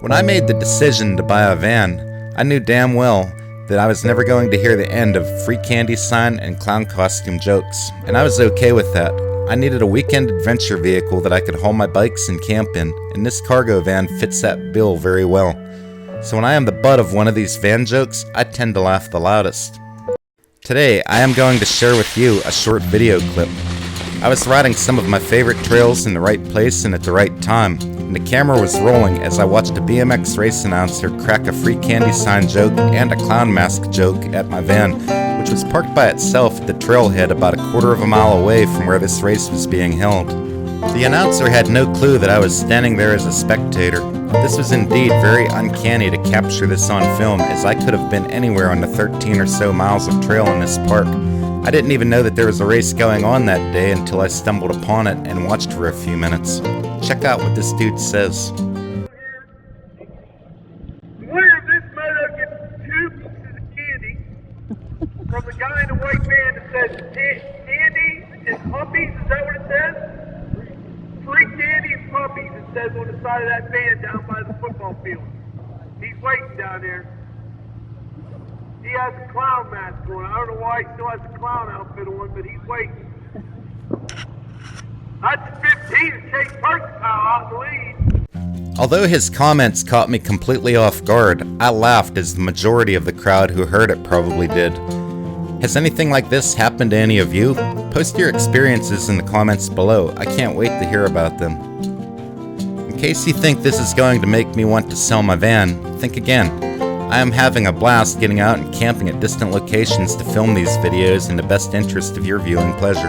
When I made the decision to buy a van, I knew damn well that I was never going to hear the end of free candy sign and clown costume jokes, and I was okay with that. I needed a weekend adventure vehicle that I could haul my bikes and camp in, and this cargo van fits that bill very well. So when I am the butt of one of these van jokes, I tend to laugh the loudest. Today, I am going to share with you a short video clip. I was riding some of my favorite trails in the right place and at the right time, and the camera was rolling as I watched a BMX race announcer crack a free candy sign joke and a clown mask joke at my van, which was parked by itself at the trailhead about a quarter of a mile away from where this race was being held. The announcer had no clue that I was standing there as a spectator. This was indeed very uncanny to capture this on film, as I could have been anywhere on the 13 or so miles of trail in this park. I didn't even know that there was a race going on that day until I stumbled upon it and watched for a few minutes. Check out what this dude says. The winner of this moto gets 2 pieces of candy from the guy in the white van that says candy and puppies. Is that what it says? Free candy and puppies, it says on the side of that van down by the football field. He's waiting down there. He has a clown mask on. I don't know why he still has a clown outfit on, but he's waiting. That's 15 to Chase Perkins out in the lead. Although his comments caught me completely off guard, I laughed as the majority of the crowd who heard it probably did. Has anything like this happened to any of you? Post your experiences in the comments below. I can't wait to hear about them. In case you think this is going to make me want to sell my van, think again. I am having a blast getting out and camping at distant locations to film these videos in the best interest of your viewing pleasure.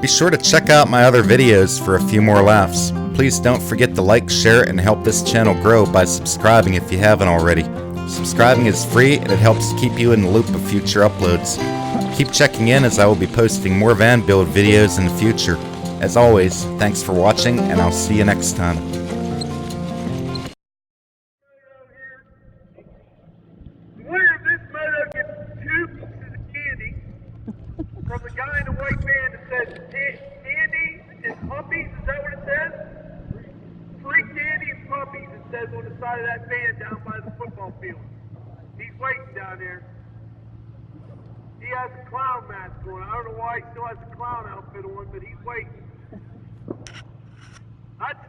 Be sure to check out my other videos for a few more laughs. Please don't forget to like, share, and help this channel grow by subscribing if you haven't already. Subscribing is free and it helps keep you in the loop of future uploads. Keep checking in as I will be posting more van build videos in the future. As always, thanks for watching and I'll see you next time. The winner of this moto gets 2 pieces of candy from the guy in the white van that says candy and puppies. Is that what it says? Free candy and puppies, it says on the side of that van down by the football field. He's waiting down there. He has a clown mask on. I don't know why he still has a clown outfit on, but he's waiting. That's